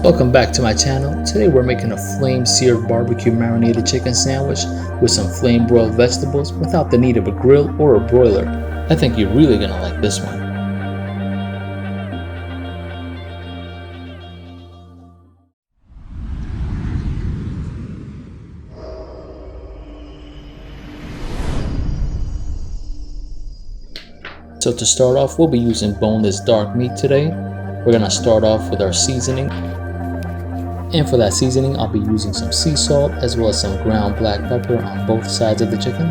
Welcome back to my channel. Today we're making a flame seared barbecue marinated chicken sandwich with some flame broiled vegetables without the need of a grill or a broiler. I think you're really gonna like this one. So to start off, we'll be using boneless dark meat today. We're gonna start off with our seasoning. And for that seasoning, I'll be using some sea salt as well as some ground black pepper on both sides of the chicken.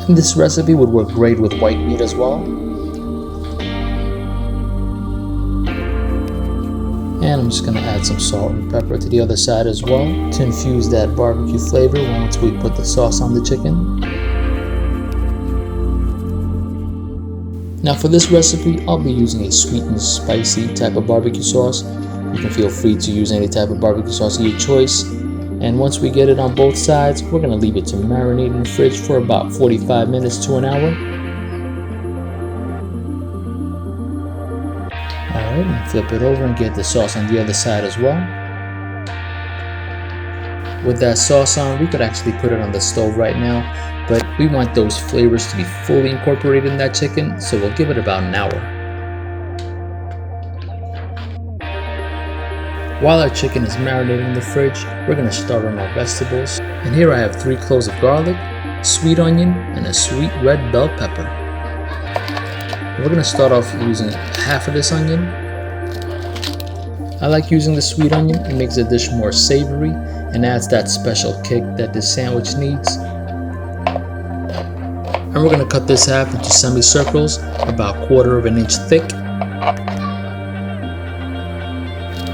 And this recipe would work great with white meat as well. And I'm just gonna add some salt and pepper to the other side as well to infuse that barbecue flavor once we put the sauce on the chicken. Now for this recipe, I'll be using a sweet and spicy type of barbecue sauce. You can feel free to use any type of barbecue sauce of your choice. And once we get it on both sides, we're going to leave it to marinate in the fridge for about 45 minutes to an hour. Alright, and flip it over and get the sauce on the other side as well. With that sauce on, we could actually put it on the stove right now, but we want those flavors to be fully incorporated in that chicken, so we'll give it about an hour. While our chicken is marinating in the fridge, we're going to start on our vegetables. And here I have 3 cloves of garlic, sweet onion, and a sweet red bell pepper. And we're going to start off using half of this onion. I like using the sweet onion. It makes the dish more savory and adds that special kick that this sandwich needs. And we're going to cut this half into semicircles about 1/4 of an inch thick.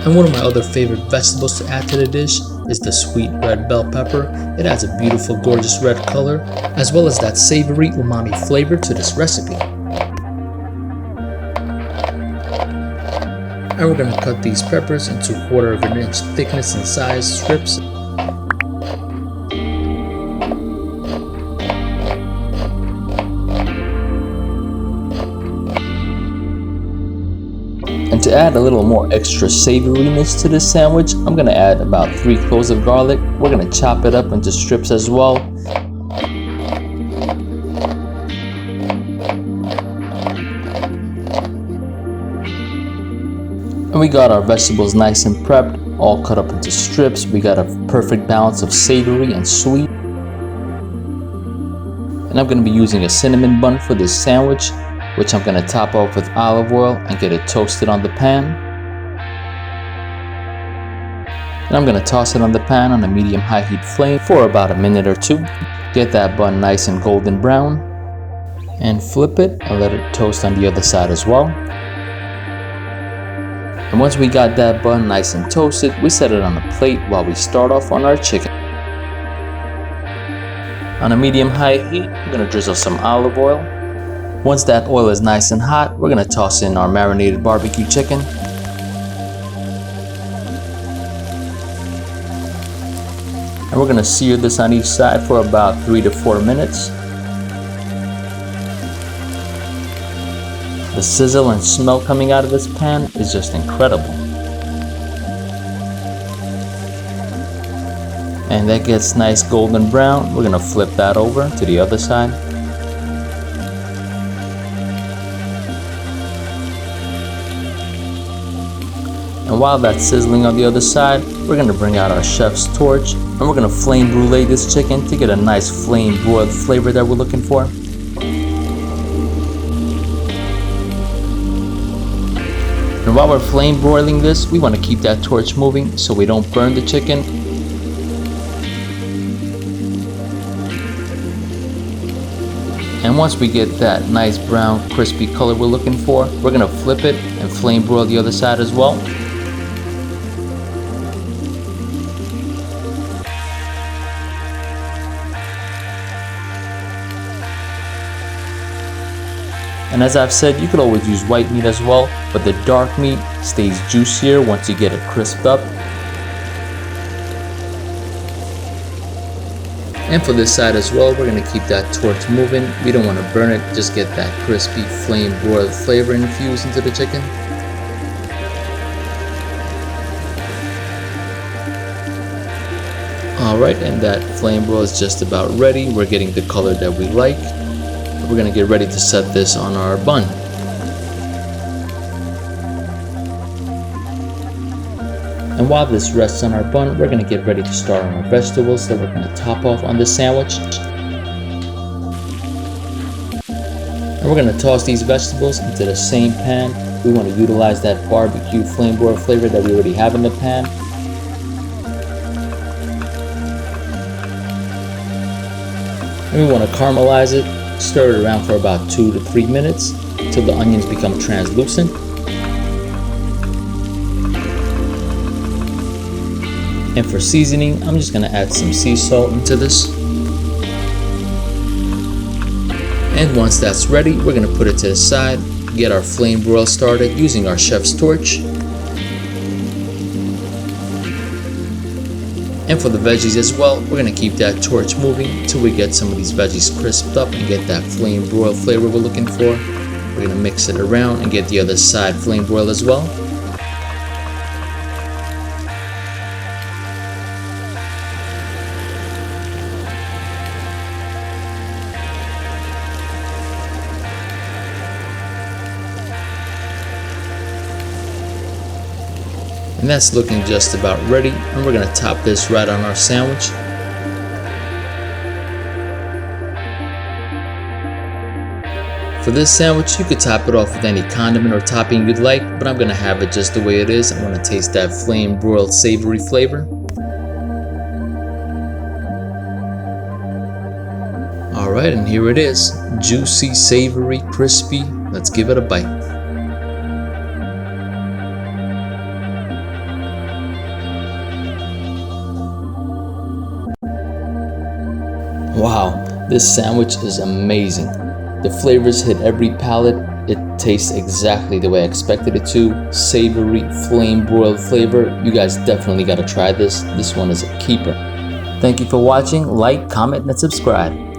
And one of my other favorite vegetables to add to the dish is the sweet red bell pepper. It adds a beautiful, gorgeous red color, as well as that savory umami flavor to this recipe. And we're going to cut these peppers into 1/4 of an inch thickness and size strips. And to add a little more extra savoriness to this sandwich, I'm going to add about 3 cloves of garlic. We're going to chop it up into strips as well. And we got our vegetables nice and prepped, all cut up into strips. We got a perfect balance of savory and sweet. And I'm going to be using a cinnamon bun for this sandwich, which I'm going to top off with olive oil and get it toasted on the pan. And I'm going to toss it on the pan on a medium-high heat flame for about a minute or 2. Get that bun nice and golden brown. And flip it and let it toast on the other side as well. And once we got that bun nice and toasted, we set it on a plate while we start off on our chicken. On a medium-high heat, we're going to drizzle some olive oil. Once that oil is nice and hot, we're going to toss in our marinated barbecue chicken. And we're going to sear this on each side for about 3 to 4 minutes. The sizzle and smell coming out of this pan is just incredible. And that gets nice golden brown. We're going to flip that over to the other side. And while that's sizzling on the other side, we're going to bring out our chef's torch and we're going to flame brulee this chicken to get a nice flame broiled flavor that we're looking for. And while we're flame broiling this, we want to keep that torch moving so we don't burn the chicken. And once we get that nice brown crispy color we're looking for, we're going to flip it and flame broil the other side as well. And as I've said, you could always use white meat as well, but the dark meat stays juicier once you get it crisped up. And for this side as well, we're going to keep that torch moving. We don't want to burn it, just get that crispy flame broiled flavor infused into the chicken. Alright, and that flame broil is just about ready. We're getting the color that we like. We're gonna get ready to set this on our bun. And while this rests on our bun, we're gonna get ready to start on our vegetables that we're gonna top off on this sandwich. And we're gonna toss these vegetables into the same pan. We want to utilize that barbecue flame broil flavor that we already have in the pan. And we want to caramelize it, stir it around for about 2 to 3 minutes until the onions become translucent. And for seasoning, I'm just going to add some sea salt into this. And once that's ready, we're going to put it to the side, get our flame broil started using our chef's torch. And for the veggies as well, we're going to keep that torch moving until we get some of these veggies crisped up and get that flame broil flavor we're looking for. We're going to mix it around and get the other side flame broil as well. And that's looking just about ready, and we're going to top this right on our sandwich. For this sandwich, you could top it off with any condiment or topping you'd like, but I'm going to have it just the way it is. I want to taste that flame broiled savory flavor. Alright, and here it is. Juicy, savory, crispy. Let's give it a bite. Wow, this sandwich is amazing. The flavors hit every palate. It tastes exactly the way I expected it to. Savory, flame broiled flavor. You guys definitely gotta try this. This one is a keeper. Thank you for watching. Like, comment, and subscribe.